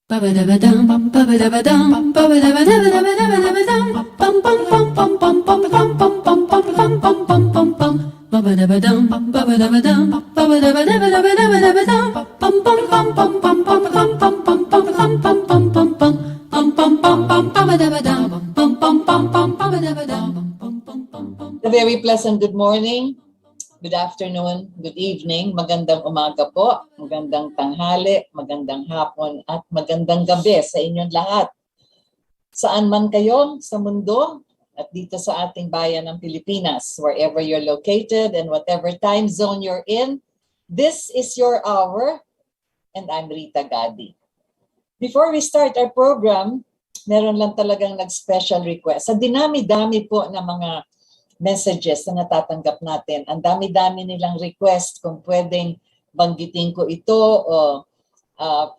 A very pleasant good morning, good afternoon, good evening, magandang umaga po, magandang tanghali, magandang hapon, at magandang gabi sa inyong lahat. Saan man kayo sa mundo at dito sa ating bayan ng Pilipinas, wherever you're located and whatever time zone you're in, this is your hour, and I'm Rita Gadi. Before we start our program, meron lang talagang nag-special request. Sa dinami-dami po ng mga messages na natatanggap natin, ang dami-dami nilang request kung pwedeng banggitin ko ito o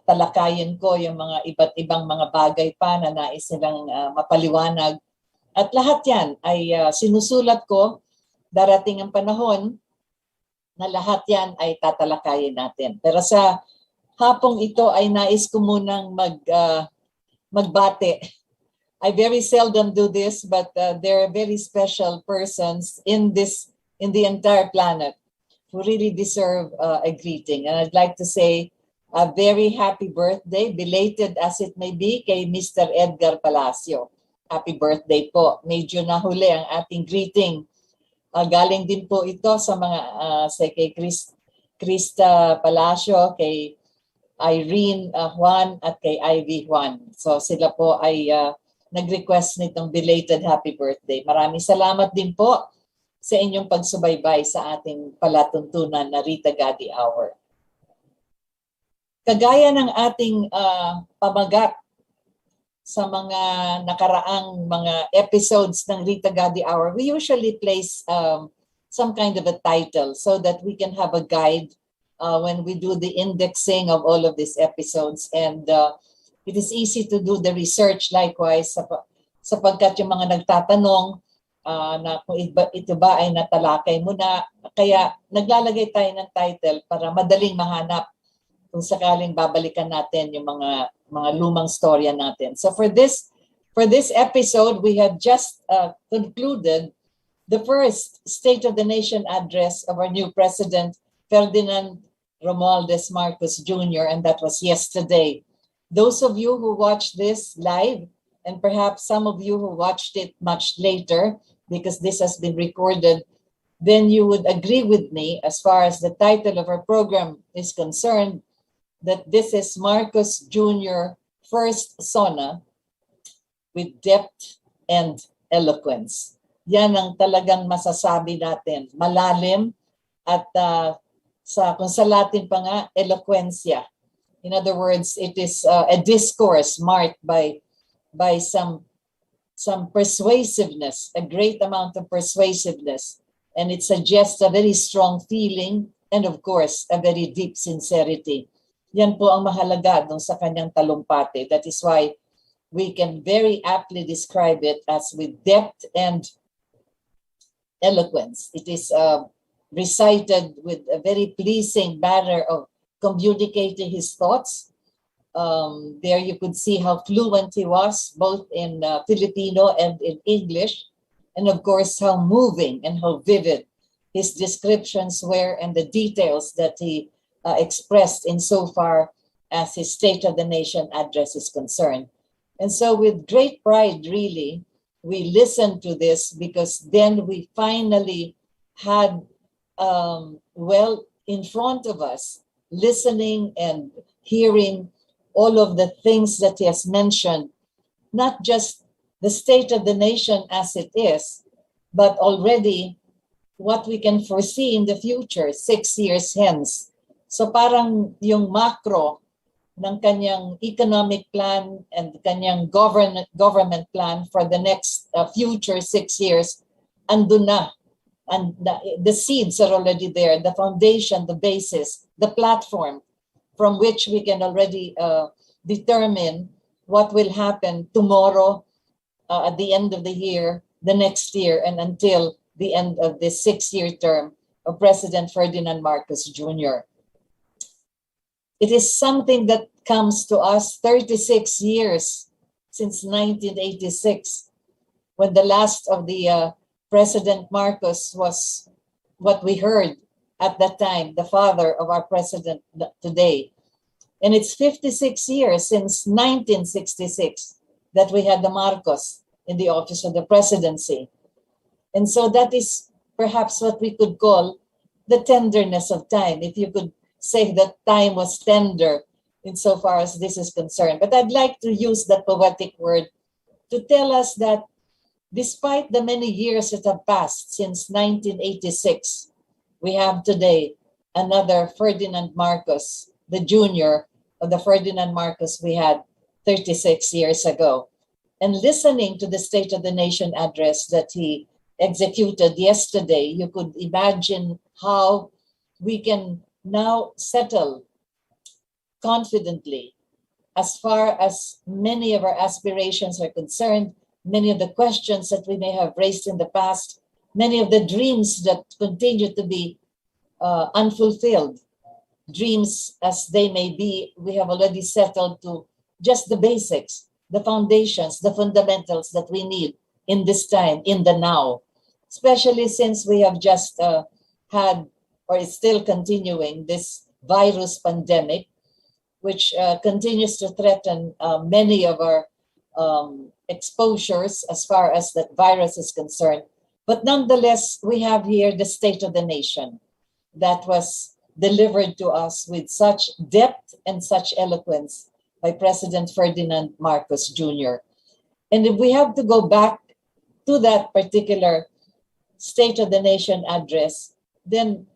talakayin ko yung mga iba't ibang mga bagay pa na nais nilang mapaliwanag. At lahat yan ay sinusulat ko. Darating ang panahon na lahat yan ay tatalakayin natin. Pero sa hapong ito ay nais ko munang magbate. I very seldom do this, but there are very special persons in the entire planet who really deserve a greeting. And I'd like to say a very happy birthday, belated as it may be, kay Mr. Edgar Palacio. Happy birthday po. Medyo nahuli ang ating greeting. Galing din po ito sa mga kay Krista Palacio, kay Irene Juan at kay Ivy Juan. So sila po ay nag-request nitong belated happy birthday. Maraming salamat din po sa inyong pagsubaybay sa ating palatuntunan na Rita Gadi Hour. Kagaya ng ating pamagat sa mga nakaraang mga episodes ng Rita Gadi Hour, we usually place some kind of a title so that we can have a guide when we do the indexing of all of these episodes, and it is easy to do the research likewise sapagkat yung mga nagtatanong na kung ito ba ay natalakay mo na, kaya naglalagay tayo ng title para madaling mahanap kung sakaling babalikan natin yung mga lumang storya natin. So for this episode, we have just concluded the first State of the Nation address of our new President, Ferdinand Romualdez Marcos Jr., and that was yesterday. Those of you who watched this live, and perhaps some of you who watched it much later, because this has been recorded, then you would agree with me as far as the title of our program is concerned, that this is Marcos Jr. First SONA with depth and eloquence. Yan ang talagang masasabi natin. Malalim at kung sa Latin pa nga, eloquencia. In other words, it is a discourse marked by some persuasiveness, a great amount of persuasiveness, and it suggests a very strong feeling and of course a very deep sincerity. Yan po ang mahalaga dun sa kanyang talumpati. That is why we can very aptly describe it as with depth and eloquence. It is recited with a very pleasing manner of communicating his thoughts. There you could see how fluent he was, both in Filipino and in English. And of course, how moving and how vivid his descriptions were, and the details that he expressed in so far as his State of the Nation address is concerned. And so with great pride, really, we listened to this, because then we finally had, in front of us, listening and hearing all of the things that he has mentioned, not just the state of the nation as it is, but already what we can foresee in the future, 6 years hence. So parang yung macro ng kanyang economic plan and kanyang government plan for the next future 6 years, andun na. And the seeds are already there, the foundation, the basis, the platform from which we can already determine what will happen tomorrow, at the end of the year, the next year, and until the end of this 6-year term of President Ferdinand Marcos Jr. It is something that comes to us 36 years since 1986, when the last of the President Marcos was what we heard at that time, the father of our president today. And it's 56 years since 1966 that we had the Marcos in the office of the presidency. And so that is perhaps what we could call the tenderness of time, if you could say that time was tender insofar as this is concerned. But I'd like to use that poetic word to tell us that despite the many years that have passed since 1986, we have today another Ferdinand Marcos, the junior of the Ferdinand Marcos we had 36 years ago. And listening to the State of the Nation address that he executed yesterday, you could imagine how we can now settle confidently as far as many of our aspirations are concerned, many of the questions that we may have raised in the past, many of the dreams that continue to be unfulfilled. Dreams as they may be, we have already settled to just the basics, the foundations, the fundamentals that we need in this time, in the now, especially since we have just had, or is still continuing, this virus pandemic, which continues to threaten many of our exposures as far as that virus is concerned. But nonetheless, we have here the State of the Nation that was delivered to us with such depth and such eloquence by President Ferdinand Marcos Jr. And if we have to go back to that particular State of the Nation address, then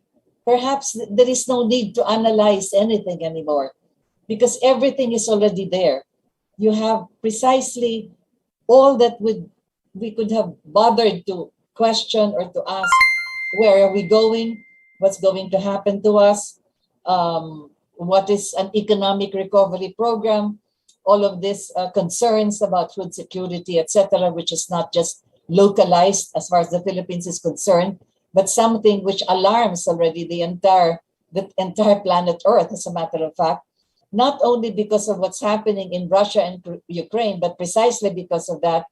perhaps there is no need to analyze anything anymore, because everything is already there. You have precisely all that we could have bothered to question or to ask. Where are we going? What's going to happen to us? What is an economic recovery program? All of this concerns about food security, etc., which is not just localized as far as the Philippines is concerned, but something which alarms already the entire planet Earth, as a matter of fact, not only because of what's happening in Russia and Ukraine, but precisely because of that.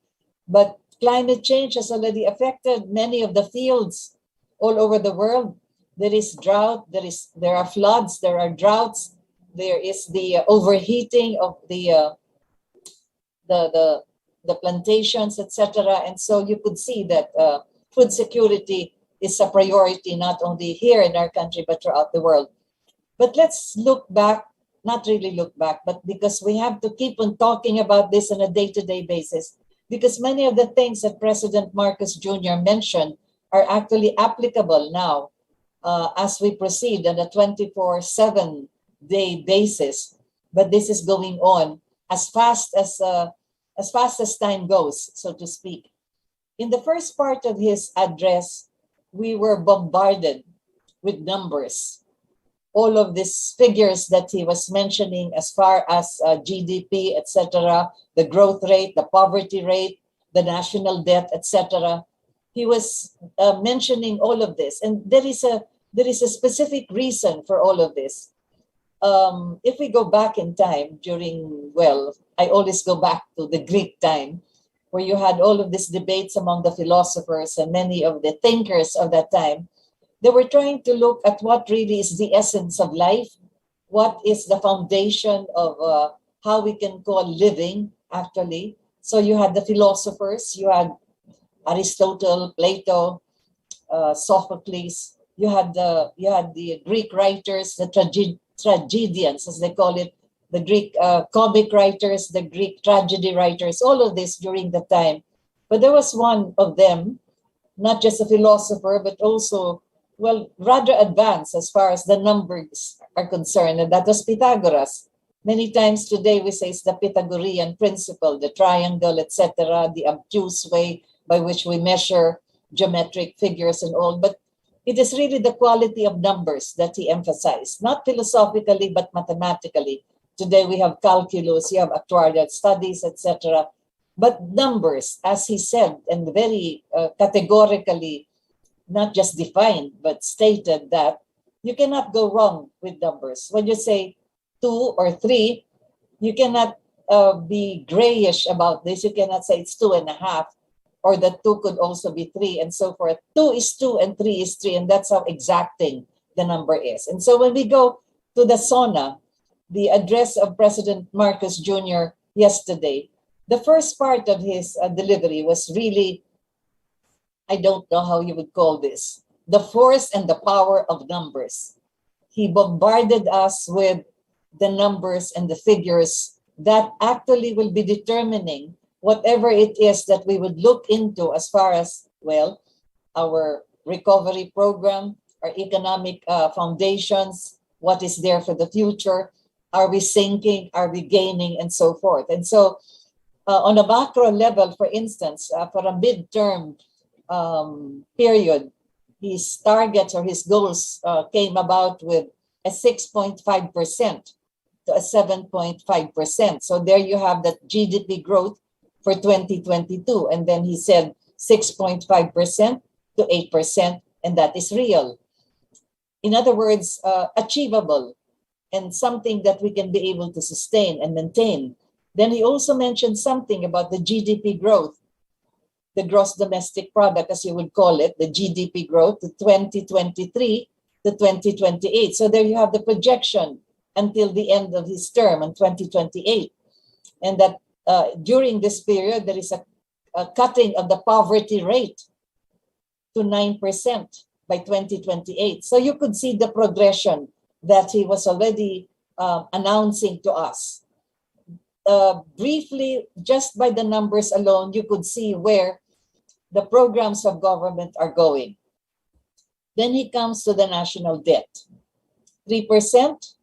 But climate change has already affected many of the fields all over the world. There is drought, there are floods, there are droughts, there is the overheating of the plantations, etc. And so you could see that food security is a priority not only here in our country, but throughout the world. But let's look back, not really look back, but because we have to keep on talking about this on a day-to-day basis, because many of the things that President Marcos Jr. mentioned are actually applicable now as we proceed on a 24/7 day basis. But this is going on as fast as time goes, so to speak. In the first part of his address, we were bombarded with numbers. All of these figures that he was mentioning as far as GDP, etc., the growth rate, the poverty rate, the national debt, etc. He was mentioning all of this, and there is a specific reason for all of this. If we go back in time I always go back to the Greek time, where you had all of these debates among the philosophers and many of the thinkers of that time. They were trying to look at what really is the essence of life, what is the foundation of how we can call living, actually. So you had the philosophers, you had Aristotle, Plato, Sophocles. You had the Greek writers, the tragedians, as they call it, the Greek comic writers, the Greek tragedy writers, all of this during the time. But there was one of them, not just a philosopher, but also, rather advanced as far as the numbers are concerned, and that was Pythagoras. Many times today we say it's the Pythagorean principle, the triangle, etc., the obtuse way by which we measure geometric figures and all. But it is really the quality of numbers that he emphasized, not philosophically, but mathematically. Today we have calculus, you have actuarial studies, etc. But numbers, as he said, and very categorically, not just defined, but stated that you cannot go wrong with numbers. When you say 2 or 3, you cannot be grayish about this. You cannot say it's 2.5, or that 2 could also be 3, and so forth. 2 is 2 and 3 is 3, and that's how exacting the number is. And so when we go to the SONA, the address of President Marcos Jr. yesterday, the first part of his delivery was really, I don't know how you would call this, the force and the power of numbers. He bombarded us with the numbers and the figures that actually will be determining whatever it is that we would look into as far as, well, our recovery program, our economic foundations, what is there for the future, are we sinking, are we gaining, and so forth. And so on a macro level, for instance, for a midterm period, his targets or his goals came about with a 6.5% to a 7.5%. So there you have that GDP growth for 2022. And then he said 6.5% to 8%, and that is real. In other words, achievable and something that we can be able to sustain and maintain. Then he also mentioned something about the GDP growth, the gross domestic product, as you would call it, the GDP growth to 2023 to 2028. So there you have the projection until the end of his term in 2028. And that during this period, there is a cutting of the poverty rate to 9% by 2028. So you could see the progression that he was already announcing to us. Briefly, just by the numbers alone, you could see where the programs of government are going. Then he comes to the national debt. 3%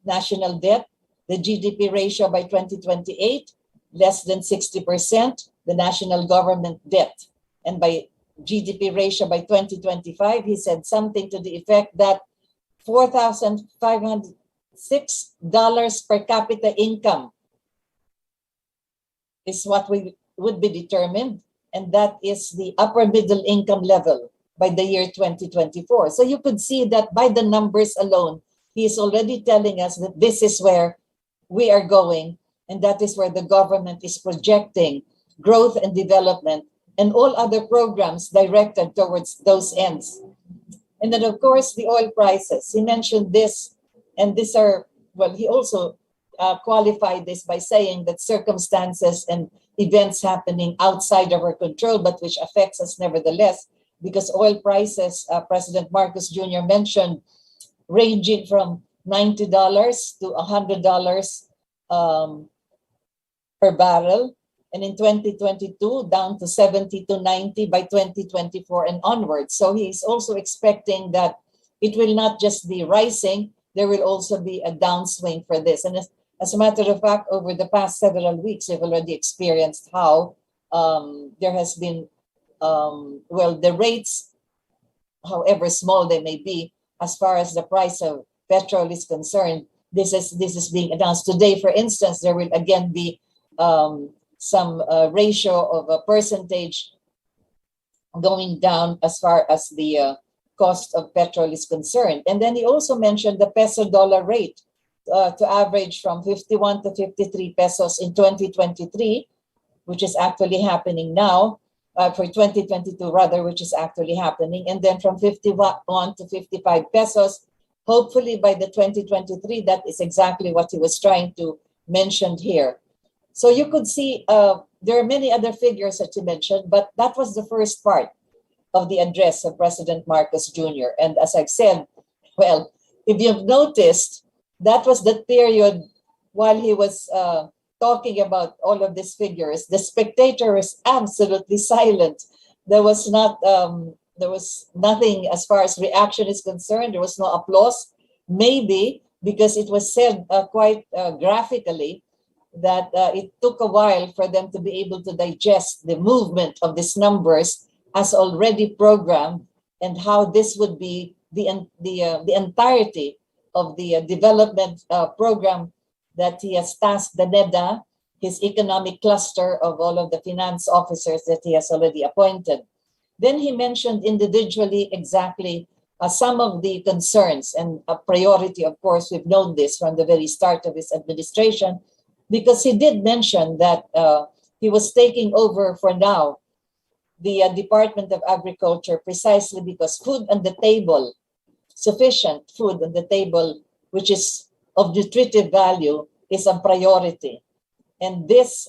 national debt, the GDP ratio by 2028, less than 60%, the national government debt. And by GDP ratio by 2025, he said something to the effect that $4,506 per capita income is what would be determined, and that is the upper middle income level by the year 2024. So you could see that by the numbers alone, he is already telling us that this is where we are going, and that is where the government is projecting growth and development and all other programs directed towards those ends. And then, of course, the oil prices. He mentioned this, and these are, well, he also qualified this by saying that circumstances and events happening outside of our control, but which affects us nevertheless, because oil prices, President Marcos Jr. mentioned, ranging from $90 to $100 per barrel. And in 2022, down to 70 to 90 by 2024 and onwards. So he's also expecting that it will not just be rising, there will also be a downswing for this. And as a matter of fact, over the past several weeks, we've already experienced how there has been, well, the rates, however small they may be, as far as the price of petrol is concerned, this is being announced. Today, for instance, there will again be some ratio of a percentage going down as far as the cost of petrol is concerned. And then he also mentioned the peso-dollar rate to average from 51 to 53 pesos in 2023, which is actually happening now, for 2022 rather, which is actually happening. And then from 51 to 55 pesos, hopefully by the 2023, that is exactly what he was trying to mention here. So you could see there are many other figures that you mentioned, but that was the first part of the address of President Marcos Jr. And as I've said, well, if you've noticed, that was the period while he was talking about all of these figures, the spectator was absolutely silent. There was nothing as far as reaction is concerned. There was no applause, maybe because it was said quite graphically that it took a while for them to be able to digest the movement of these numbers as already programmed, and how this would be the entirety of the development program that he has tasked the NEDA, his economic cluster of all of the finance officers that he has already appointed. Then he mentioned individually exactly some of the concerns and a priority, of course, we've known this from the very start of his administration, because he did mention that he was taking over for now the Department of Agriculture precisely because food on the table, sufficient food on the table, which is of nutritive value, is a priority. And this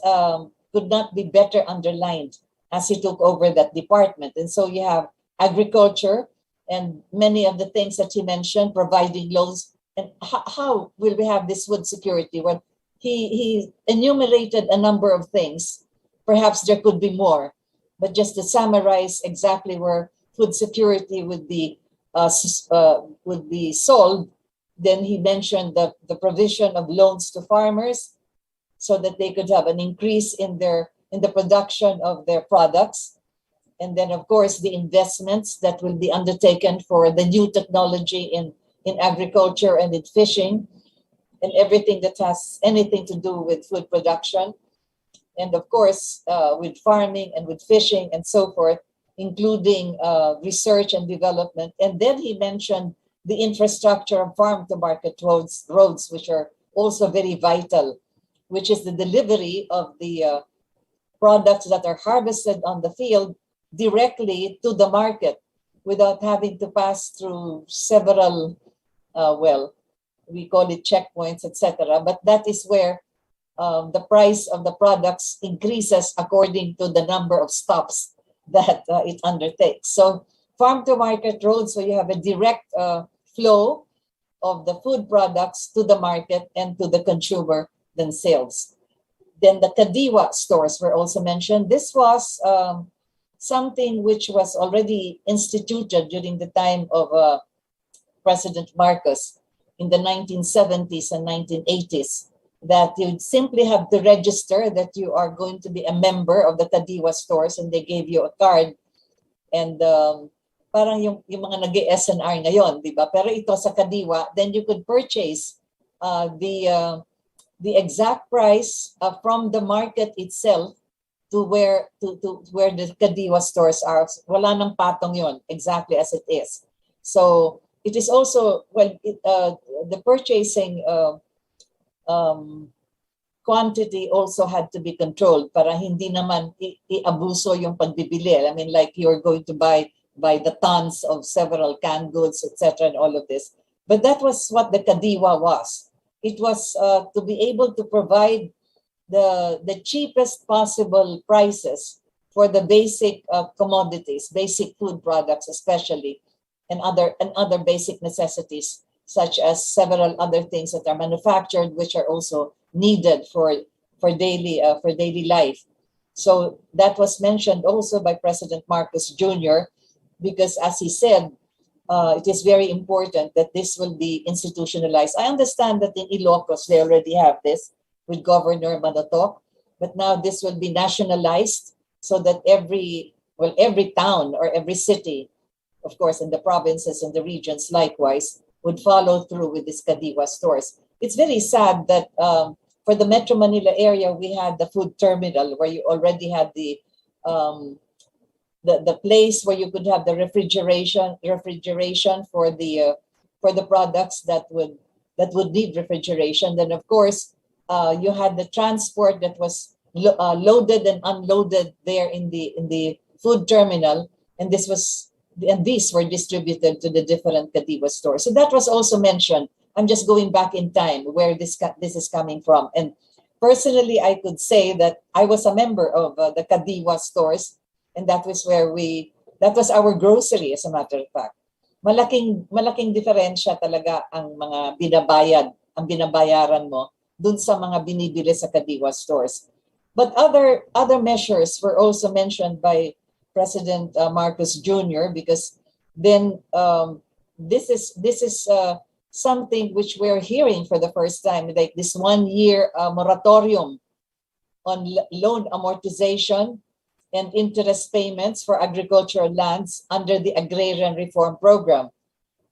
could not be better underlined as he took over that department. And so you have agriculture and many of the things that he mentioned, providing loans. And how will we have this food security? Well, he enumerated a number of things. Perhaps there could be more, but just to summarize exactly where food security would be solved, then he mentioned the provision of loans to farmers so that they could have an increase in the production of their products. And then, of course, the investments that will be undertaken for the new technology in agriculture and in fishing and everything that has anything to do with food production. And of course, with farming and with fishing and so forth, including research and development. And then he mentioned the infrastructure of farm-to-market roads, which are also very vital, which is the delivery of the products that are harvested on the field directly to the market without having to pass through several, we call it checkpoints, etc. But that is where the price of the products increases according to the number of stops that it undertakes. So farm-to-market roads, so you have a direct flow of the food products to the market and to the consumer themselves. Then the Kadiwa stores were also mentioned. This was something which was already instituted during the time of President Marcos in the 1970s and 1980s, that you simply have to register that you are going to be a member of the Kadiwa stores, and they gave you a card. And parang yung mga nag-SNR ngayon, di ba? Pero ito sa Kadiwa, then you could purchase the exact price from the market itself to where the Kadiwa stores are. Wala nang patong yon, exactly as it is. So it is also, the purchasing quantity also had to be controlled para hindi naman i-abuso yung pagbibili. I mean, like you're going to buy the tons of several canned goods, etc., and all of this. But that was what the Kadiwa was. It was to be able to provide the cheapest possible prices for the basic commodities, basic food products especially, and other basic necessities, such as several other things that are manufactured, which are also needed for daily life. So that was mentioned also by President Marcos Jr., because as he said, it is very important that this will be institutionalized. I understand that in Ilocos, they already have this with Governor Manotoc, but now this will be nationalized so that every town or every city, of course, in the provinces and the regions likewise, would follow through with these Kadiwa stores. It's very sad that for the Metro Manila area, we had the food terminal where you already had the place where you could have the refrigeration for the products that would need refrigeration. Then of course you had the transport that was loaded and unloaded there in the food terminal, and these were distributed to the different Kadiwa stores. So that was also mentioned. I'm just going back in time where this is coming from. And personally, I could say that I was a member of the Kadiwa stores, and that was that was our grocery, as a matter of fact. Malaking diferensya talaga ang mga binabayaran mo dun sa mga binibili sa Kadiwa stores. But other measures were also mentioned by President Marcos Jr., because then this is something which we're hearing for the first time, like this 1-year moratorium on loan amortization and interest payments for agricultural lands under the Agrarian Reform Program.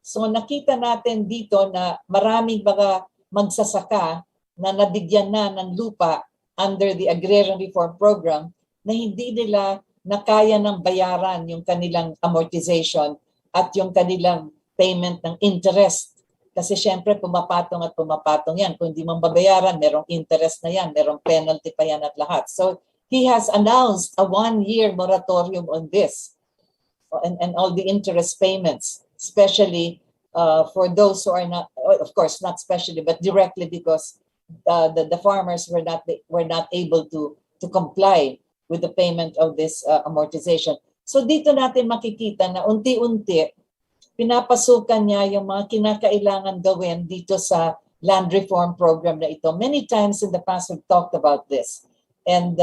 So nakita natin dito na maraming mga magsasaka na nabigyan na ng lupa under the Agrarian Reform Program na hindi nila na kaya ng bayaran yung kanilang amortization at yung kanilang payment ng interest. Kasi syempre pumapatong at pumapatong yan. Kung hindi mo babayaran, merong interest na yan, merong penalty pa yan at lahat. So he has announced a 1-year moratorium on this and all the interest payments, especially for those who are not, of course, not specially, but directly because the farmers were not able to comply with the payment of this amortization. So dito natin makikita na unti-unti pinapasukan niya yung mga kinakailangan gawin dito sa land reform program na ito. Many times in the past we've talked about this. And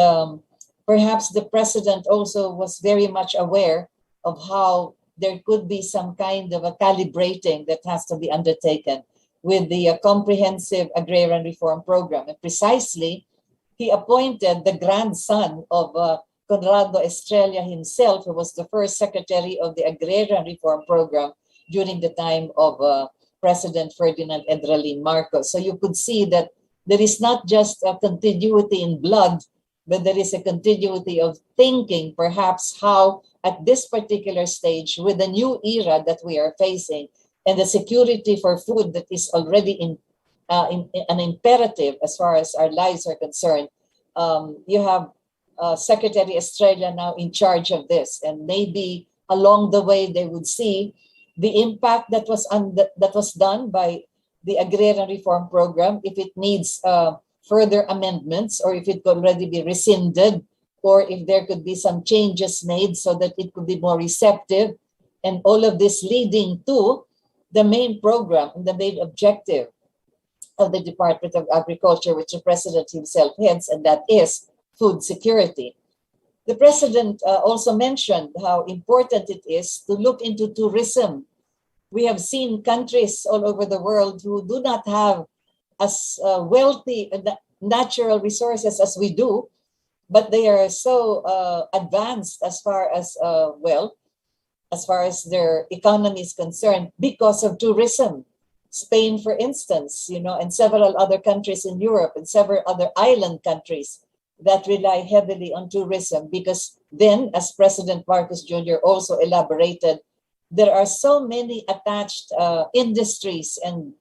perhaps the president also was very much aware of how there could be some kind of a calibrating that has to be undertaken with the comprehensive agrarian reform program. And precisely, he appointed the grandson of Conrado Estrella himself, who was the first secretary of the agrarian reform program during the time of President Ferdinand Edralin Marcos. So you could see that there is not just a continuity in blood, but there is a continuity of thinking, perhaps how at this particular stage, with the new era that we are facing and the security for food that is already an imperative as far as our lives are concerned, you have Secretary Estrella now in charge of this, and maybe along the way they would see the impact that was done by the agrarian reform program, if it needs further amendments, or if it could already be rescinded, or if there could be some changes made so that it could be more receptive, and all of this leading to the main program and the main objective of the Department of Agriculture, which the president himself heads, and that is food security. The president also mentioned how important it is to look into tourism. We have seen countries all over the world who do not have as wealthy natural resources as we do, but they are so advanced as far as their economy is concerned because of tourism. Spain, for instance, and several other countries in Europe and several other island countries that rely heavily on tourism, because then, as President Marcos Jr. also elaborated, there are so many attached industries, and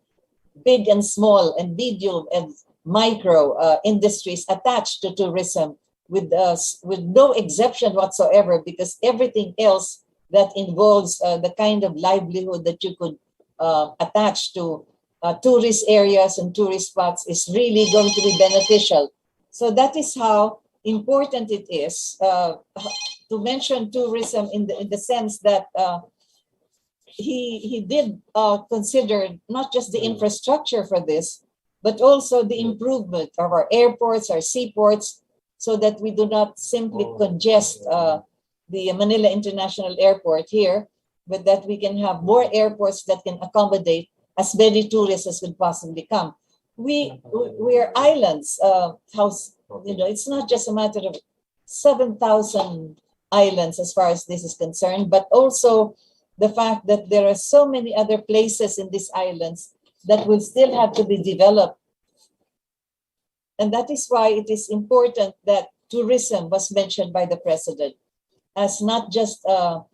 big and small and medium and micro industries attached to tourism with no exception whatsoever, because everything else that involves the kind of livelihood that you could attach to tourist areas and tourist spots is really going to be beneficial. So that is how important it is to mention tourism in the sense that he did consider not just the infrastructure for this, but also the improvement of our airports, our seaports, so that we do not simply congest the Manila International Airport here, but that we can have more airports that can accommodate as many tourists as could possibly come. We are islands. It's not just a matter of 7,000 islands as far as this is concerned, but also the fact that there are so many other places in these islands that will still have to be developed. And that is why it is important that tourism was mentioned by the president as not just a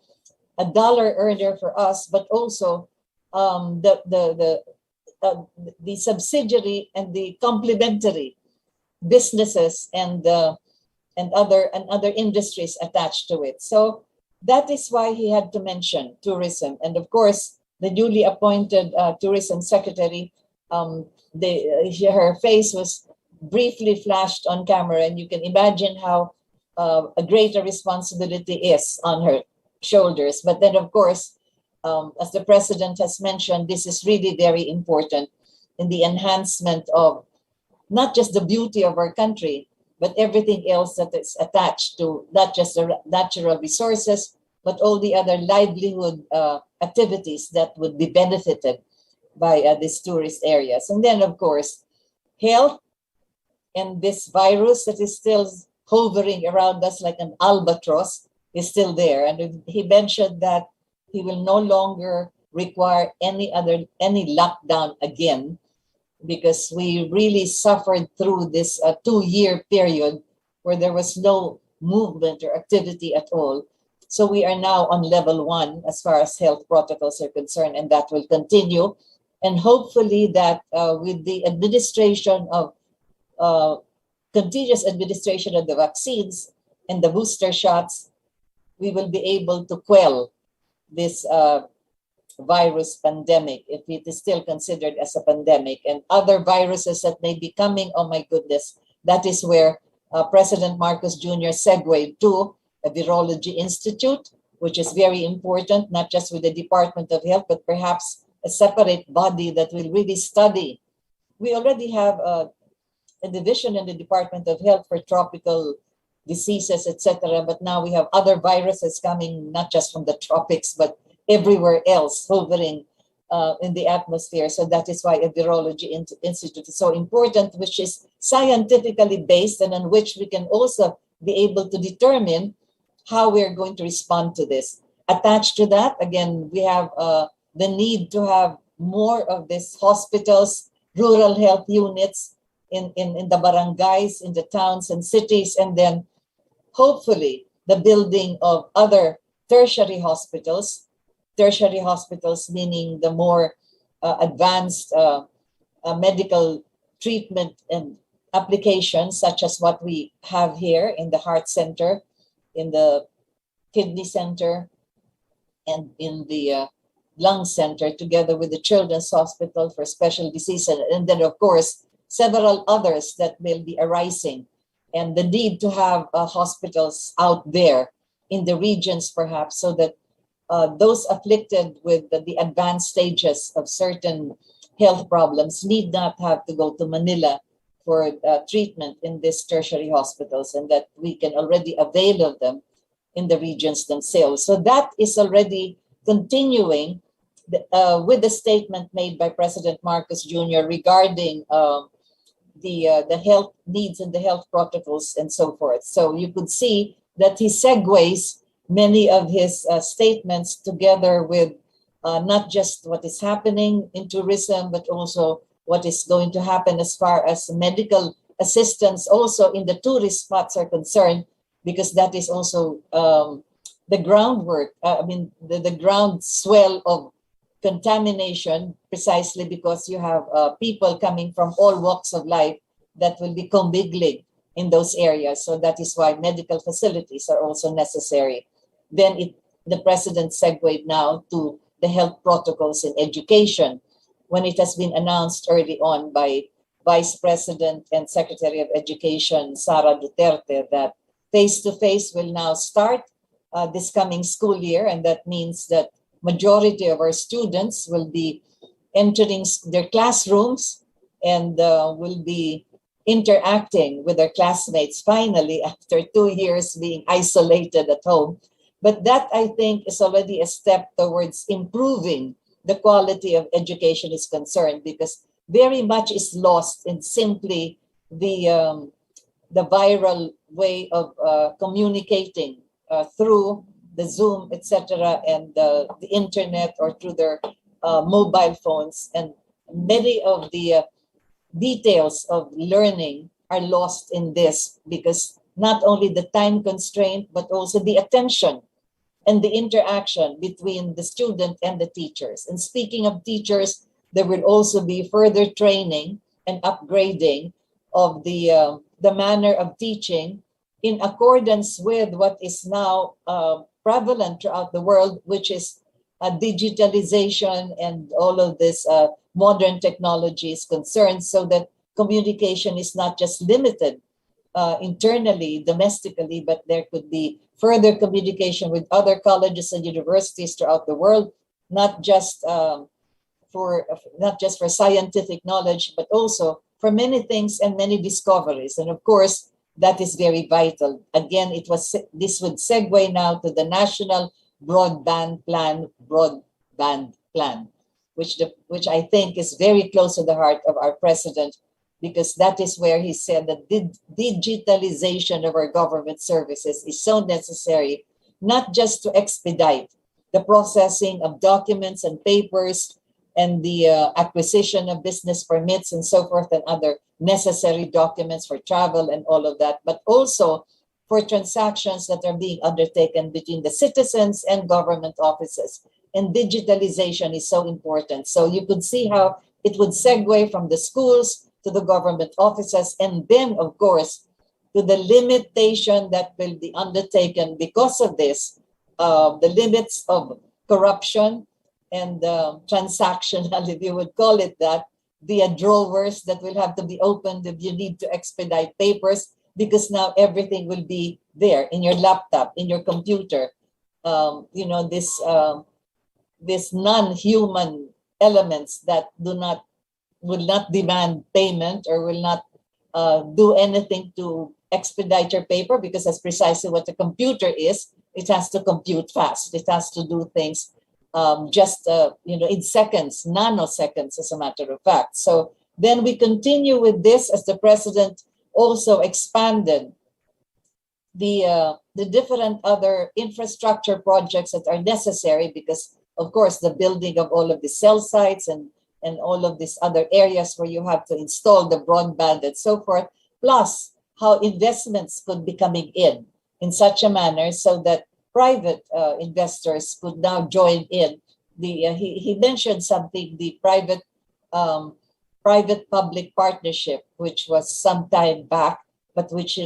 dollar earner for us, but also the subsidiary and the complementary businesses and other industries attached to it. So that is why he had to mention tourism. And of course, the newly appointed tourism secretary, her face was briefly flashed on camera, and you can imagine how a greater responsibility is on her shoulders. But then, of course, as the president has mentioned, this is really very important in the enhancement of not just the beauty of our country, but everything else that is attached to not just the natural resources, but all the other livelihood activities that would be benefited by these tourist areas. And then, of course, health and this virus that is still hovering around us like an albatross is still there. And he mentioned that he will no longer require any lockdown again, because we really suffered through this 2-year period where there was no movement or activity at all. So we are now on level 1 as far as health protocols are concerned, and that will continue. And hopefully that with the administration of continuous administration of the vaccines and the booster shots, we will be able to quell this virus pandemic, if it is still considered as a pandemic, and other viruses that may be coming. Oh my goodness, that is where President Marcos Jr. segued to a virology institute, which is very important, not just with the Department of Health, but perhaps a separate body that will really study. We already have a division in the Department of Health for tropical diseases, etc. But now we have other viruses coming, not just from the tropics, but everywhere else, hovering in the atmosphere. So that is why a virology institute is so important, which is scientifically based and on which we can also be able to determine how we're going to respond to this. Attached to that, again, we have the need to have more of these hospitals, rural health units in the barangays, in the towns and cities, and then hopefully the building of other tertiary hospitals meaning the more advanced medical treatment and applications, such as what we have here in the heart center, in the kidney center, and in the lung center, together with the Children's Hospital for Special Diseases, and then of course several others that will be arising, and the need to have hospitals out there in the regions perhaps, so that those afflicted with the advanced stages of certain health problems need not have to go to Manila for treatment in these tertiary hospitals, and that we can already avail of them in the regions themselves. So that is already continuing with the statement made by President Marcos Jr. regarding the health needs and the health protocols and so forth. So you could see that he segues many of his statements together with not just what is happening in tourism, but also what is going to happen as far as medical assistance also in the tourist spots are concerned, because that is also the groundwork, the ground swell of contamination, precisely because you have people coming from all walks of life that will be commingling in those areas. So that is why medical facilities are also necessary. Then the president segued now to the health protocols in education, when it has been announced early on by Vice President and Secretary of Education Sara Duterte that face-to-face will now start this coming school year, and that means that majority of our students will be entering their classrooms and will be interacting with their classmates finally after 2 years being isolated at home. But that, I think, is already a step towards improving the quality of education is concerned, because very much is lost in simply the viral way of communicating through the Zoom, etc., and the internet, or through their mobile phones. And many of the details of learning are lost in this, because not only the time constraint, but also the attention and the interaction between the student and the teachers. And speaking of teachers, there will also be further training and upgrading of the manner of teaching in accordance with what is now prevalent throughout the world, which is digitalization and all of this modern technology is concerned, so that communication is not just limited internally, domestically, but there could be further communication with other colleges and universities throughout the world, not just for scientific knowledge, but also for many things and many discoveries. And of course, that is very vital. Again, this would segue now to the National Broadband Plan, which I think is very close to the heart of our president, because that is where he said that digitalization of our government services is so necessary, not just to expedite the processing of documents and papers and the acquisition of business permits and so forth and other necessary documents for travel and all of that, but also for transactions that are being undertaken between the citizens and government offices. And digitalization is so important. So you could see how it would segue from the schools to the government offices, and then, of course, to the limitation that will be undertaken because of this, the limits of corruption and transactional, if you would call it that, via drawers that will have to be opened if you need to expedite papers, because now everything will be there in your laptop, in your computer. You know, this non-human elements that will not demand payment or will not do anything to expedite your paper, because that's precisely what the computer is. It has to compute fast. It has to do things just in seconds, nanoseconds, as a matter of fact. So then we continue with this as the president also expanded the different other infrastructure projects that are necessary, because of course the building of all of the cell sites and all of these other areas where you have to install the broadband and so forth, plus how investments could be coming in such a manner so that private investors could now join in. He mentioned something, the private-public partnership, which was some time back, but which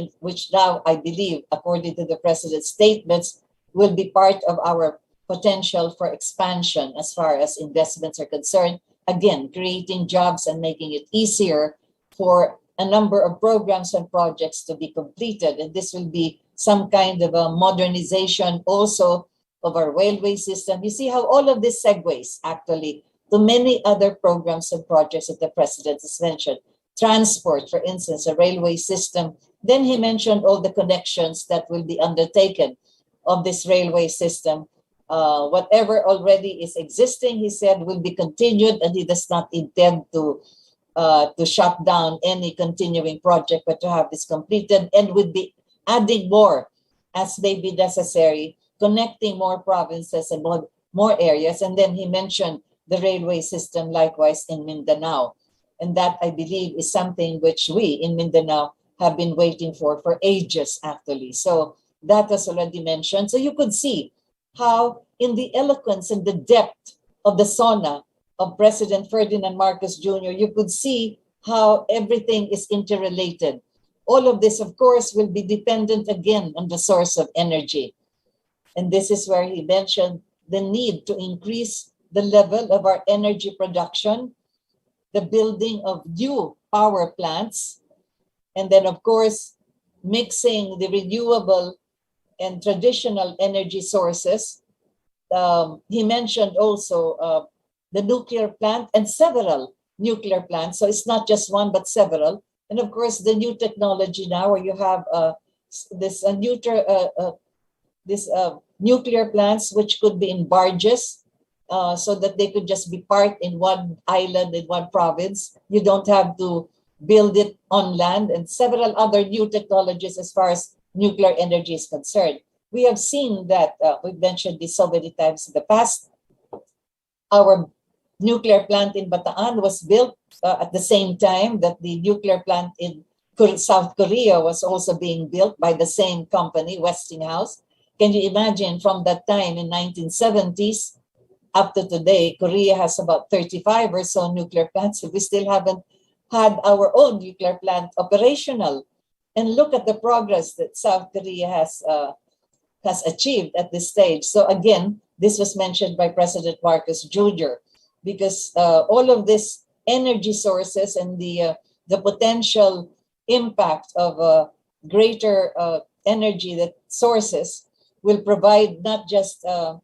now I believe, according to the president's statements, will be part of our potential for expansion as far as investments are concerned. Again, creating jobs and making it easier for a number of programs and projects to be completed. And this will be some kind of a modernization also of our railway system. You see how all of this segues actually to many other programs and projects that the president has mentioned. Transport, for instance, a railway system. Then he mentioned all the connections that will be undertaken of this railway system. Whatever already is existing, he said, will be continued, and he does not intend to shut down any continuing project, but to have this completed, and would be adding more as may be necessary, connecting more provinces and more areas. And then he mentioned the railway system likewise in Mindanao. And that, I believe, is something which we in Mindanao have been waiting for ages, actually. So that was already mentioned. So you could see how in the eloquence and the depth of the SONA of President Ferdinand Marcos Jr., you could see how everything is interrelated. All of this, of course, will be dependent again on the source of energy. And this is where he mentioned the need to increase the level of our energy production, the building of new power plants, and then, of course, mixing the renewable and traditional energy sources. He mentioned also the nuclear plant and several nuclear plants. So it's not just one, but several. And of course, the new technology now where you have this nuclear plants, which could be in barges, so that they could just be parked in one island, in one province. You don't have to build it on land, and several other new technologies as far as nuclear energy is concerned. We have seen that, we've mentioned this so many times in the past, our nuclear plant in Bataan was built at the same time that the nuclear plant in South Korea was also being built by the same company, Westinghouse. Can you imagine from that time in 1970s up to today, Korea has about 35 or so nuclear plants. We still haven't had our own nuclear plant operational. And look at the progress that South Korea has achieved at this stage. So again, this was mentioned by President Marcos Jr. because all of this energy sources and the potential impact of greater energy that sources will provide not just a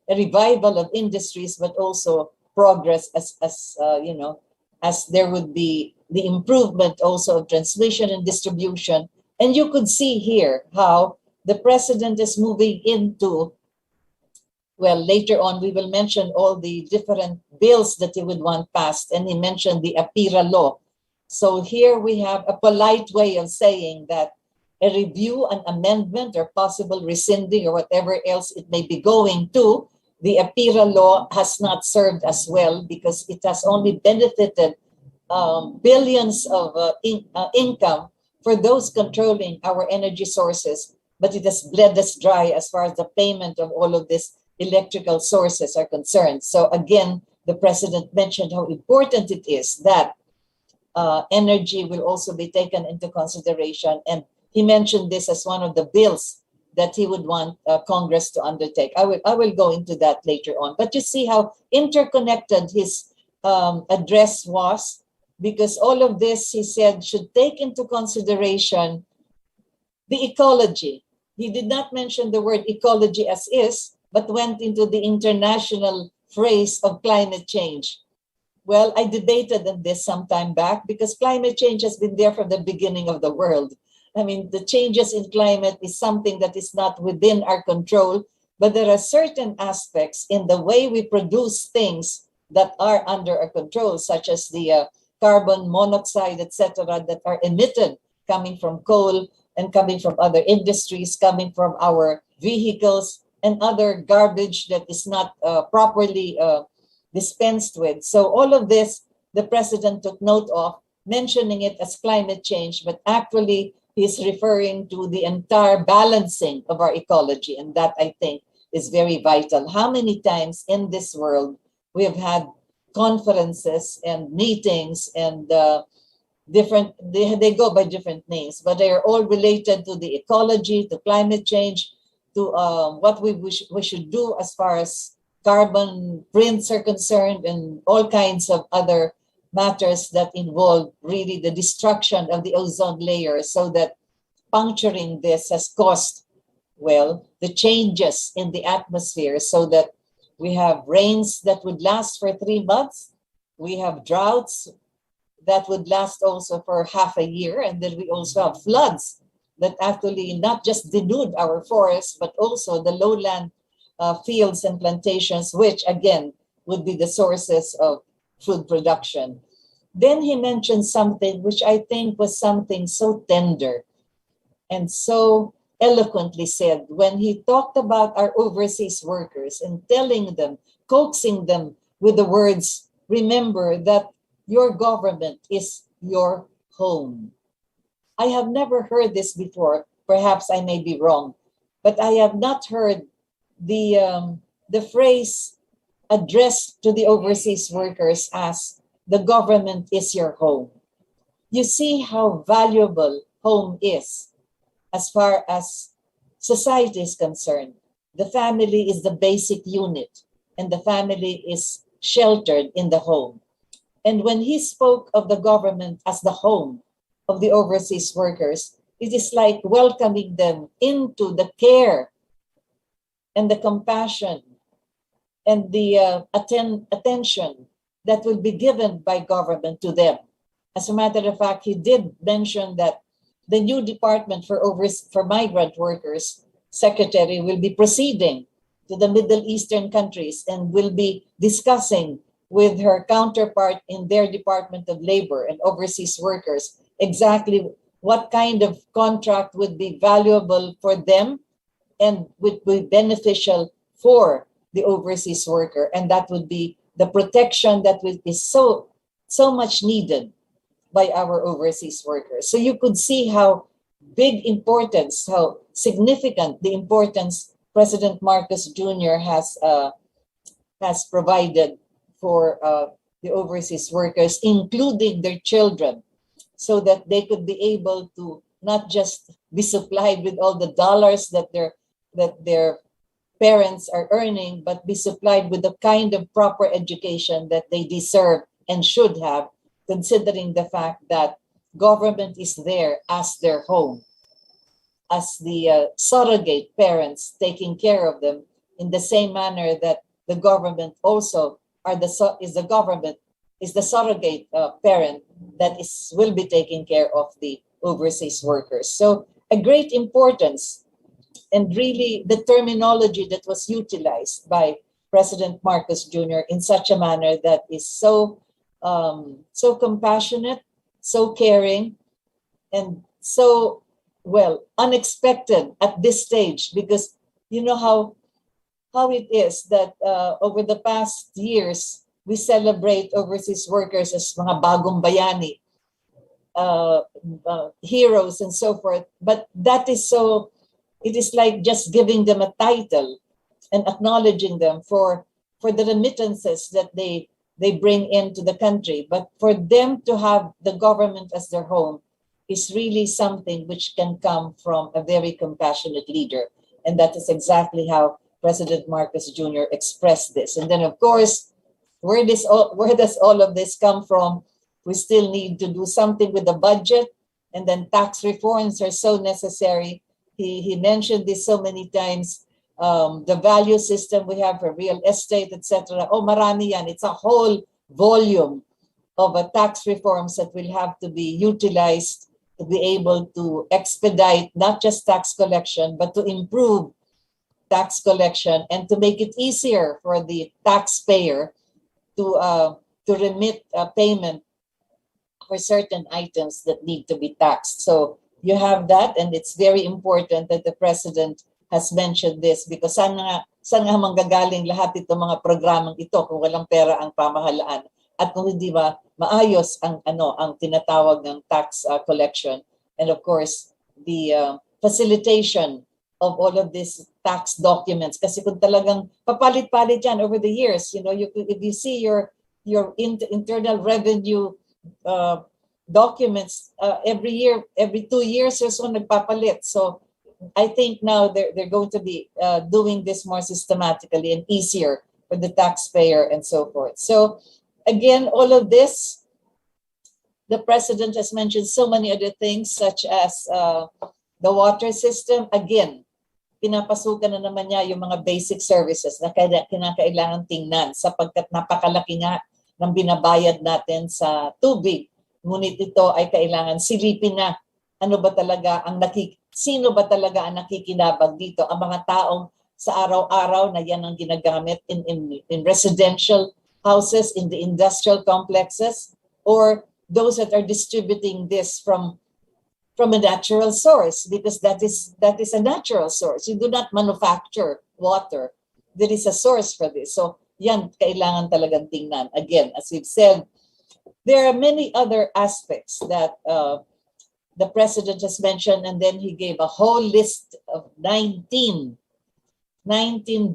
revival of industries, but also progress as there would be the improvement also of transmission and distribution. And you could see here how the president is moving into, well, later on we will mention all the different bills that he would want passed, and he mentioned the APIRA law. So here we have a polite way of saying that a review, an amendment, or possible rescinding or whatever else it may be going to, the APIRA law has not served as well because it has only benefited billions of income for those controlling our energy sources but it has bled us dry as far as the payment of all of these electrical sources are concerned. So again, the president mentioned how important it is that energy will also be taken into consideration. And he mentioned this as one of the bills that he would want Congress to undertake. I will go into that later on. But you see how interconnected his address was, because all of this, he said, should take into consideration the ecology. He did not mention the word ecology as is, but went into the international phrase of climate change. Well, I debated on this some time back because climate change has been there from the beginning of the world. I mean, the changes in climate is something that is not within our control, but there are certain aspects in the way we produce things that are under our control, such as the carbon monoxide, etc., that are emitted coming from coal and coming from other industries, coming from our vehicles and other garbage that is not properly dispensed with. So all of this, the president took note of, mentioning it as climate change, but actually he's referring to the entire balancing of our ecology. And that, I think, is very vital. How many times in this world we have had conferences and meetings and different, they go by different names, but they are all related to the ecology, to climate change, to what we should do as far as carbon prints are concerned, and all kinds of other matters that involve really the destruction of the ozone layer, so that puncturing this has caused, well, the changes in the atmosphere, so that we have rains that would last for 3 months, we have droughts that would last also for half a year, and then we also have floods that actually not just denude our forests, but also the lowland fields and plantations, which again would be the sources of food production. Then he mentioned something which I think was something so tender and so eloquently said when he talked about our overseas workers and telling them, coaxing them with the words, remember that your government is your home. I have never heard this before. Perhaps I may be wrong, but I have not heard the phrase addressed to the overseas workers as the government is your home. You see how valuable home is as far as society is concerned. The family is the basic unit, and the family is sheltered in the home. And when he spoke of the government as the home of the overseas workers, it is like welcoming them into the care and the compassion and the attention that will be given by government to them. As a matter of fact, he did mention that the new department for migrant workers secretary will be proceeding to the Middle Eastern countries and will be discussing with her counterpart in their Department of Labor and overseas workers exactly what kind of contract would be valuable for them and would be beneficial for the overseas worker. And that would be the protection that is so much needed by our overseas workers. So you could see how big importance, how significant the importance President Marcos Jr. has provided for the overseas workers, including their children, so that they could be able to not just be supplied with all the dollars that their parents are earning, but be supplied with the kind of proper education that they deserve and should have, considering the fact that government is there as their home, as the surrogate parents taking care of them, in the same manner that the government also is the surrogate parent that will be taking care of the overseas workers. So a great importance, and really the terminology that was utilized by President Marcos Jr. in such a manner that is so compassionate, so caring, and so, well, unexpected at this stage, because you know how it is that over the past years, we celebrate overseas workers as mga bagong bayani, heroes and so forth. But that is so it is like just giving them a title and acknowledging them for the remittances that they bring into the country. But for them to have the government as their home is really something which can come from a very compassionate leader. And that is exactly how President Marcos Jr. expressed this. And then, of course, where does all of this come from? We still need to do something with the budget, and then tax reforms are so necessary. He mentioned this so many times. The value system we have for real estate, etc. Oh, marami yan. It's a whole volume of tax reforms that will have to be utilized to be able to expedite not just tax collection, but to improve tax collection and to make it easier for the taxpayer to remit payment for certain items that need to be taxed. So you have that, and it's very important that the president has mentioned this, because saan nga manggagaling lahat itong mga programang ito kung walang pera ang pamahalaan at kung hindi ba maayos ang tinatawag ng tax collection, and of course the facilitation of all of these tax documents. Kasi kung talagang papalit-palit yan over the years, if you see your internal revenue documents every year, every 2 years or so nagpapalit. So I think now they're going to be doing this more systematically and easier for the taxpayer and so forth. So again, all of this, the president has mentioned so many other things, such as the water system. Again, pinapasukan na naman niya yung mga basic services na kinakailangan tingnan sapagkat napakalaki nga ng binabayad natin sa tubig. Ngunit ito ay kailangan silipin na sino ba talaga ang nakikinabang dito? Ang mga taong sa araw-araw na yan ang ginagamit in residential houses, in the industrial complexes, or those that are distributing this from a natural source, because that is a natural source. You do not manufacture water. There is a source for this. So yan, kailangan talagang tingnan. Again, as we've said, there are many other aspects that the president has mentioned, and then he gave a whole list of 19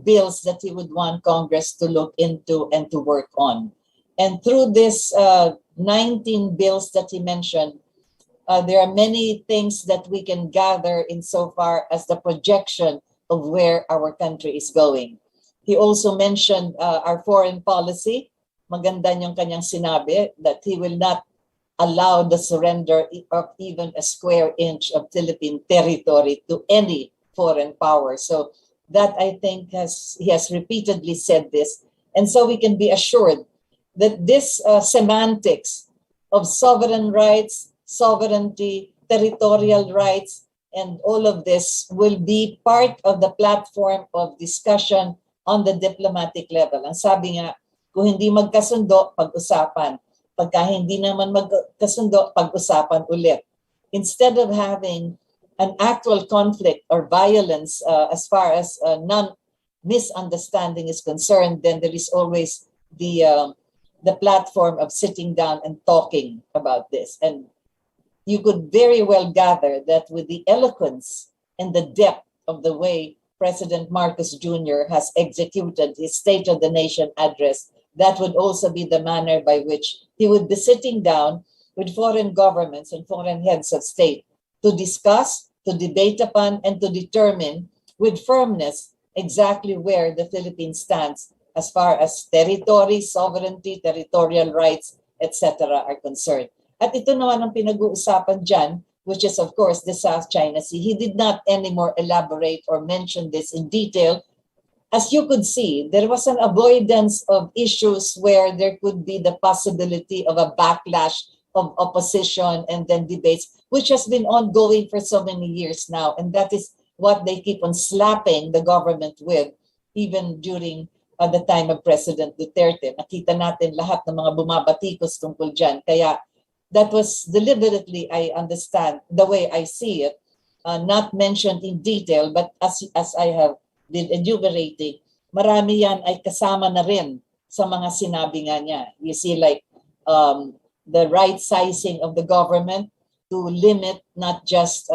bills that he would want Congress to look into and to work on. And through this 19 bills that he mentioned, there are many things that we can gather insofar as the projection of where our country is going. He also mentioned our foreign policy. Maganda yung kanyang sinabi that he will not allow the surrender of even a square inch of Philippine territory to any foreign power. So that, I think, he has repeatedly said this. And so we can be assured that this semantics of sovereign rights, sovereignty, territorial rights, and all of this will be part of the platform of discussion on the diplomatic level. Ang sabi nga, kung hindi magkasundo, pag-usapan. Pagka hindi naman magkasundo, pag-usapan ulit. Instead of having an actual conflict or violence as far as misunderstanding is concerned, then there is always the platform of sitting down and talking about this. And you could very well gather that with the eloquence and the depth of the way President Marcos Jr. has executed his State of the Nation address, that would also be the manner by which he would be sitting down with foreign governments and foreign heads of state to discuss, to debate upon, and to determine with firmness exactly where the Philippines stands as far as territory, sovereignty, territorial rights, etc. are concerned. At ito naman ang pinag-uusapan dyan, which is of course the South China Sea. He did not anymore elaborate or mention this in detail. As you could see, there was an avoidance of issues where there could be the possibility of a backlash of opposition and then debates, which has been ongoing for so many years now. And that is what they keep on slapping the government with, even during the time of President Duterte. Nakita natin lahat ng mga bumabatikos tungkol dyan. Kaya that was deliberately, I understand, the way I see it, not mentioned in detail, but as I have been enumerating, marami yan ay kasama na rin sa mga sinabi nga niya. You see, like the right sizing of the government to limit not just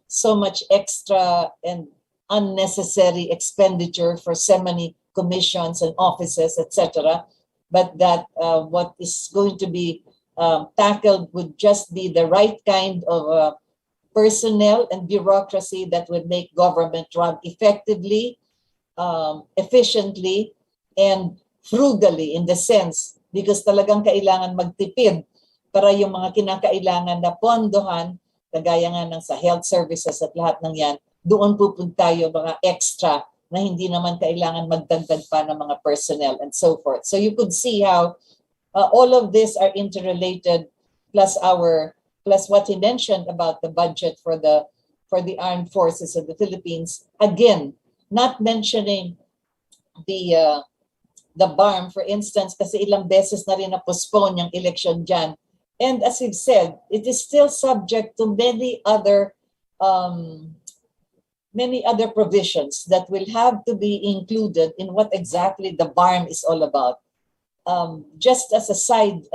so much extra and unnecessary expenditure for so many commissions and offices, etc. But that what is going to be tackled would just be the right kind of personnel and bureaucracy that would make government run effectively, efficiently, and frugally, in the sense, because talagang kailangan magtipid para yung mga kinakailangan na pondohan, kagaya nga ng sa health services at lahat ng yan, doon pupunta yung mga extra na hindi naman kailangan magdagdag pa ng mga personnel and so forth. So you could see how all of this are interrelated, plus what he mentioned about the budget for the armed forces of the Philippines. Again, not mentioning the BARM, for instance, kasi ilang beses na rin na-postpone yung election dyan. And as we've said, it is still subject to many other provisions that will have to be included in what exactly the BARM is all about. Just as a side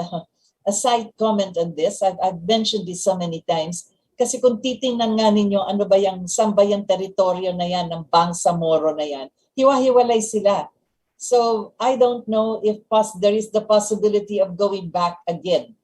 comment on this, I've mentioned this so many times, kasi kung titingnan nga ninyo, ano ba yung sambayang teritoryo na yan, ng Bangsamoro na yan, hiwa-hiwalay sila. So I don't know if there is the possibility of going back again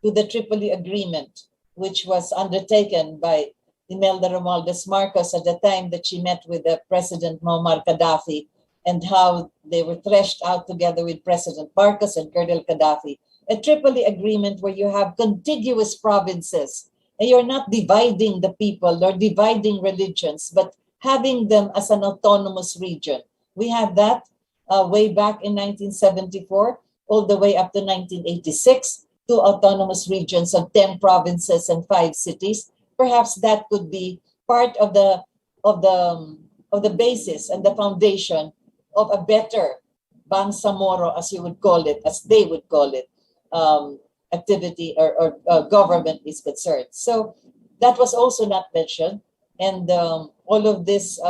to the Tripoli Agreement, which was undertaken by Imelda Romualdez Marcos at the time that she met with the President Muammar Gaddafi, and how they were threshed out together with President Marcos and Colonel Gaddafi. A Tripoli Agreement where you have contiguous provinces, and you're not dividing the people or dividing religions, but having them as an autonomous region. We had that way back in 1974, all the way up to 1986, two autonomous regions of 10 provinces and 5 cities. Perhaps that could be part of the basis and the foundation of a better Bangsamoro, as you would call it, as they would call it, activity or government is concerned. So that was also not mentioned. And all of this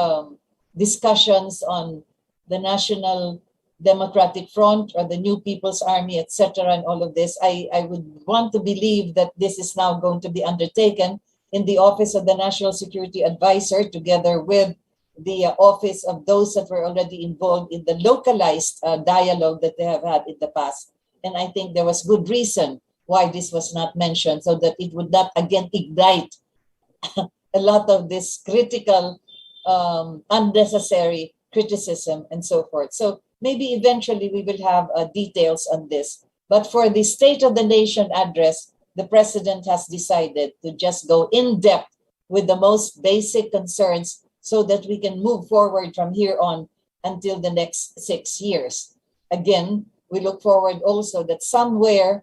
discussions on the National Democratic Front or the New People's Army, etc., and all of this, I would want to believe that this is now going to be undertaken in the Office of the National Security Advisor, together with the office of those that were already involved in the localized dialogue that they have had in the past. And I think there was good reason why this was not mentioned, so that it would not again ignite a lot of this critical, unnecessary criticism and so forth. So maybe eventually we will have details on this. But for the State of the Nation address, the President has decided to just go in depth with the most basic concerns, so that we can move forward from here on until the next 6 years. Again, we look forward also that somewhere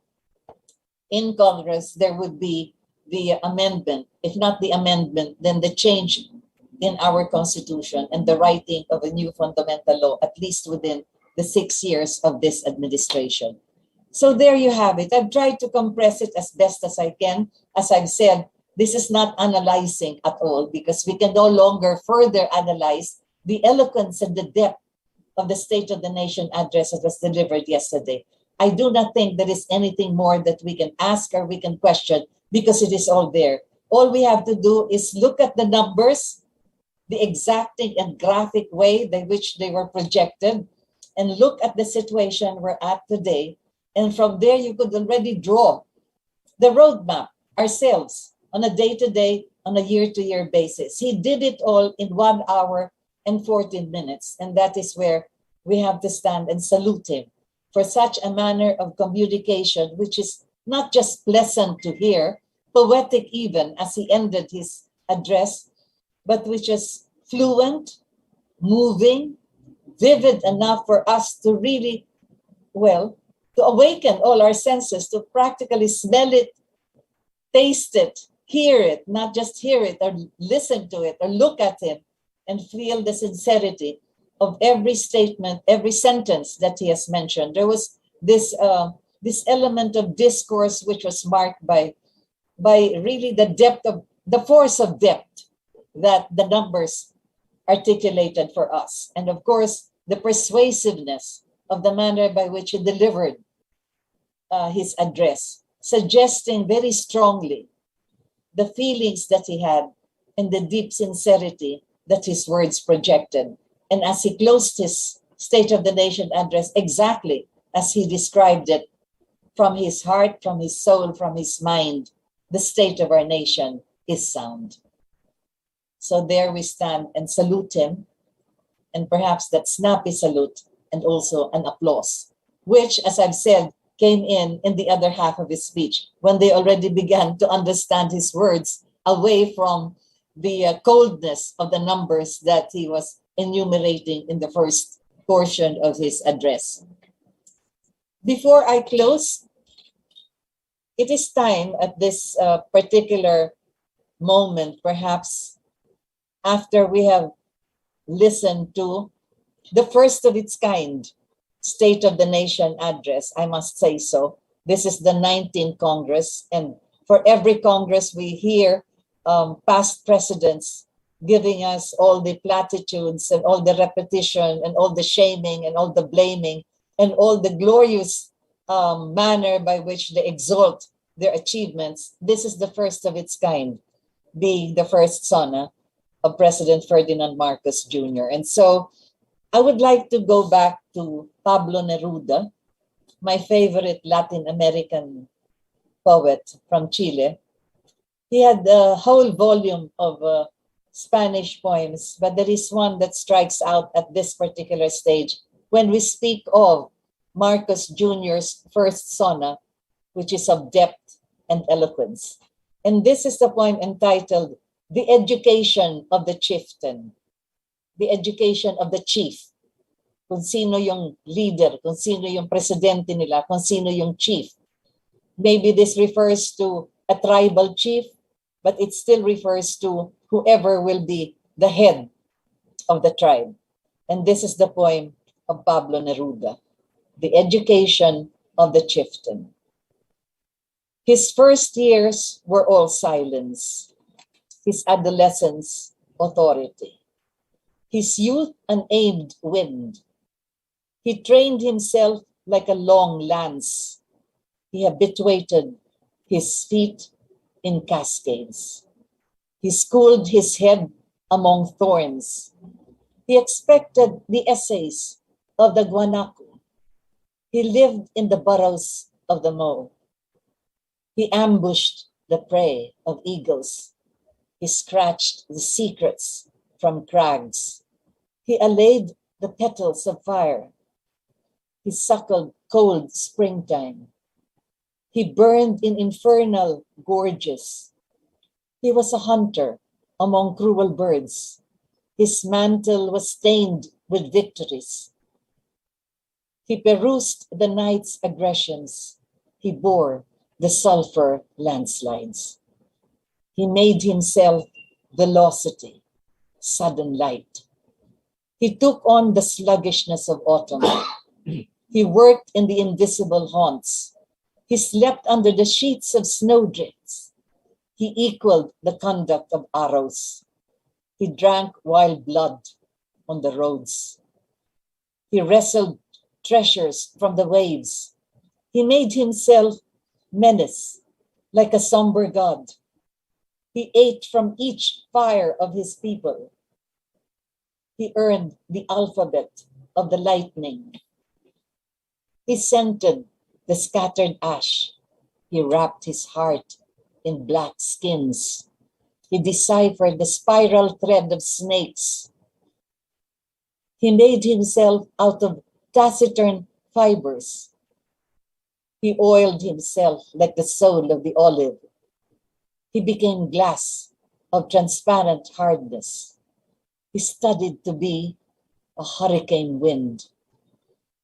in Congress there would be the amendment, if not the amendment, then the change in our Constitution and the writing of a new fundamental law, at least within the 6 years of this administration. So there you have it. I've tried to compress it as best as I can. As I've said, this is not analyzing at all, because we can no longer further analyze the eloquence and the depth of the State of the Nation address that was delivered yesterday. I do not think there is anything more that we can ask or we can question, because it is all there. All we have to do is look at the numbers, the exacting and graphic way by which they were projected, and look at the situation we're at today. And from there, you could already draw the roadmap ourselves on a day-to-day, on a year-to-year basis. He did it all in 1 hour and 14 minutes. And that is where we have to stand and salute him for such a manner of communication, which is not just pleasant to hear, poetic even as he ended his address, but which is fluent, moving, vivid enough for us to really, to awaken all our senses, to practically smell it, taste it, hear it, not just hear it or listen to it or look at him, and feel the sincerity of every statement, every sentence that he has mentioned. There was this element of discourse which was marked by really the force of depth that the numbers articulated for us. And of course, the persuasiveness of the manner by which he delivered his address, suggesting very strongly the feelings that he had and the deep sincerity that his words projected. And as he closed his State of the Nation address, exactly as he described it, from his heart, from his soul, from his mind, the state of our nation is sound. So there we stand and salute him, and perhaps that snappy salute and also an applause, which, as I've said, came in the other half of his speech, when they already began to understand his words away from the coldness of the numbers that he was enumerating in the first portion of his address. Before I close, it is time at this particular moment, perhaps after we have listened to the first of its kind State of the Nation address, I must say so. This is the 19th Congress, and for every Congress we hear past presidents giving us all the platitudes and all the repetition and all the shaming and all the blaming and all the glorious manner by which they exalt their achievements. This is the first of its kind, being the first SONA of President Ferdinand Marcos Jr. And so I would like to go back to Pablo Neruda, my favorite Latin American poet from Chile. He had a whole volume of Spanish poems, but there is one that strikes out at this particular stage when we speak of Marcos Jr.'s first SONA, which is of depth and eloquence. And this is the poem entitled The Education of the Chieftain, the education of the chief. Kung sino yung leader, kung sino yung presidente nila, kung sino yung chief. Maybe this refers to a tribal chief, but it still refers to whoever will be the head of the tribe. And this is the poem of Pablo Neruda, The Education of the Chieftain. His first years were all silence, his adolescence authority, his youth an aimed wind. He trained himself like a long lance. He habituated his feet in cascades. He schooled his head among thorns. He expected the essays of the guanaco. He lived in the burrows of the mole. He ambushed the prey of eagles. He scratched the secrets from crags. He allayed the petals of fire. He suckled cold springtime. He burned in infernal gorges. He was a hunter among cruel birds. His mantle was stained with victories. He perused the night's aggressions. He bore the sulfur landslides. He made himself velocity, sudden light. He took on the sluggishness of autumn. He worked in the invisible haunts. He slept under the sheets of snowdrifts. He equaled the conduct of arrows. He drank wild blood on the roads. He wrestled treasures from the waves. He made himself menace like a somber god. He ate from each fire of his people. He earned the alphabet of the lightning. He scented the scattered ash. He wrapped his heart in black skins. He deciphered the spiral thread of snakes. He made himself out of taciturn fibers. He oiled himself like the soul of the olive. He became glass of transparent hardness. He studied to be a hurricane wind.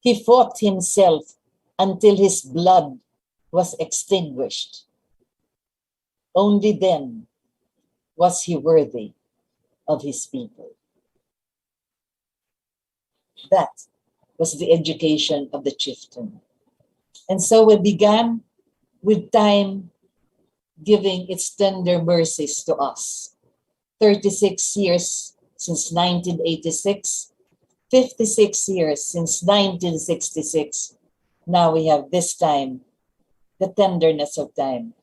He fought himself until his blood was extinguished. Only then was he worthy of his people. That was the education of the chieftain. And so we began with time giving its tender mercies to us. 36 years since 1986, 56 years since 1966. Now we have this time, the tenderness of time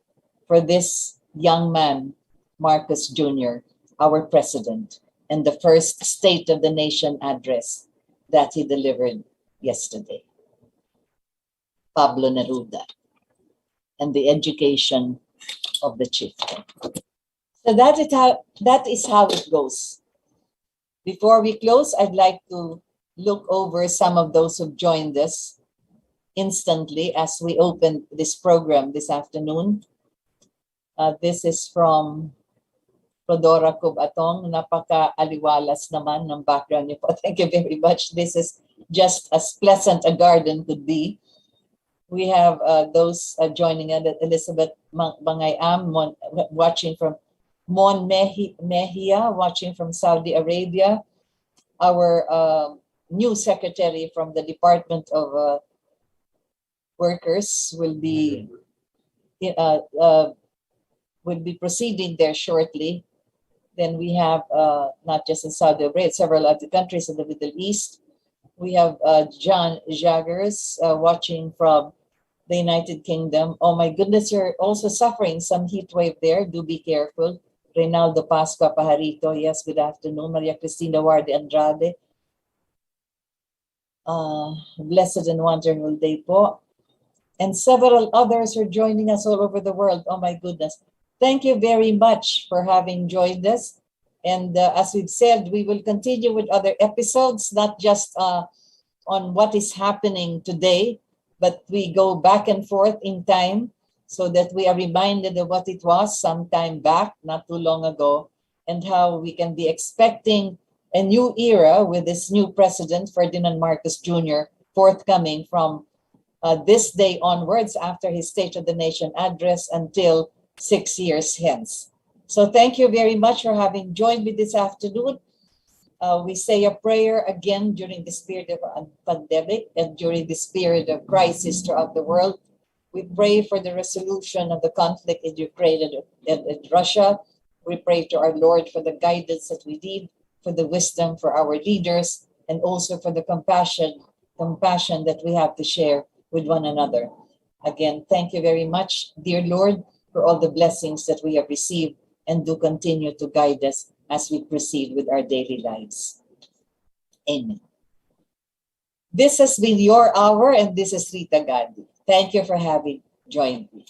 for this young man, Marcos Jr., our president, and the first State of the Nation address that he delivered yesterday, Pablo Neruda, and the education of the chieftain. So that is how it goes. Before we close, I'd like to look over some of those who've joined us instantly as we open this program this afternoon. This is from Rodora Cubatong. Napaka-aliwalas naman ng background niyo po. Thank you very much. This is just as pleasant a garden could be. We have those joining us, Elizabeth Bangayam, watching from Mon Mejia, watching from Saudi Arabia. Our new secretary from the Department of Workers will be proceeding there shortly. Then we have not just in Saudi Arabia, several other countries in the Middle East. We have John Jaggers watching from the United Kingdom. Oh my goodness, you're also suffering some heat wave there. Do be careful. Reynaldo Pascua Pajarito, yes, good afternoon. Maria Cristina Warde Andrade. Blessed and wonderful day po. And several others are joining us all over the world. Oh my goodness. Thank you very much for having joined us. And as we've said, we will continue with other episodes, not just on what is happening today, but we go back and forth in time so that we are reminded of what it was some time back, not too long ago, and how we can be expecting a new era with this new president, Ferdinand Marcos Jr., forthcoming from this day onwards after his State of the Nation address until 6 years hence. So thank you very much for having joined me this afternoon. We say a prayer again during this period of pandemic and during this period of crisis throughout the world. We pray for the resolution of the conflict in Ukraine and Russia. We pray to our Lord for the guidance that we need, for the wisdom for our leaders, and also for the compassion that we have to share with one another. Again, thank you very much, dear Lord, for all the blessings that we have received, and do continue to guide us as we proceed with our daily lives. Amen. This has been your hour, and this is Rita Gadi. Thank you for having joined me.